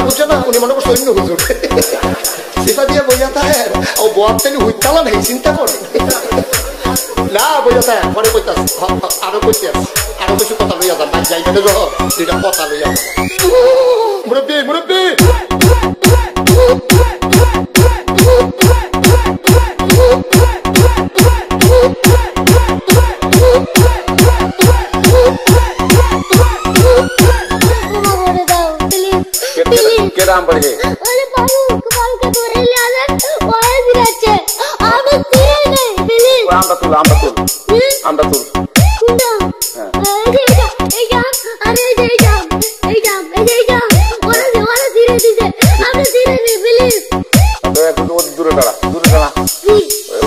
বুঝছো না উনি মনে করছে অন্য হুজুর সিফা দিয়ে বইয়া থাকে ও বয়ার তেলে হুইতালা নেই চিন্তা করে না বইয়া থাকে পরে কইতাছে আরো কইতে আছে আরো কিছু কথা লইয়া যান ভাই যাইতে যখন দুইটা কথা লইয়া মুরব্বী মুরব্বী राम पड़ गए अरे बाबू कमाल के तोरे ले आले ओए दिराचे आमे तीर नहीं प्लीज आम बतूल कुंडा अरे जा अरे जा वाला धीरे धीरे आमे धीरे नहीं प्लीज तो एक दूर डाला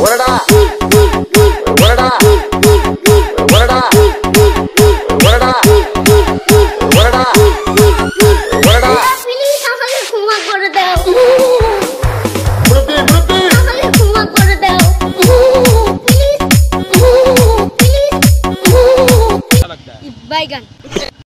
ओरडा बैगन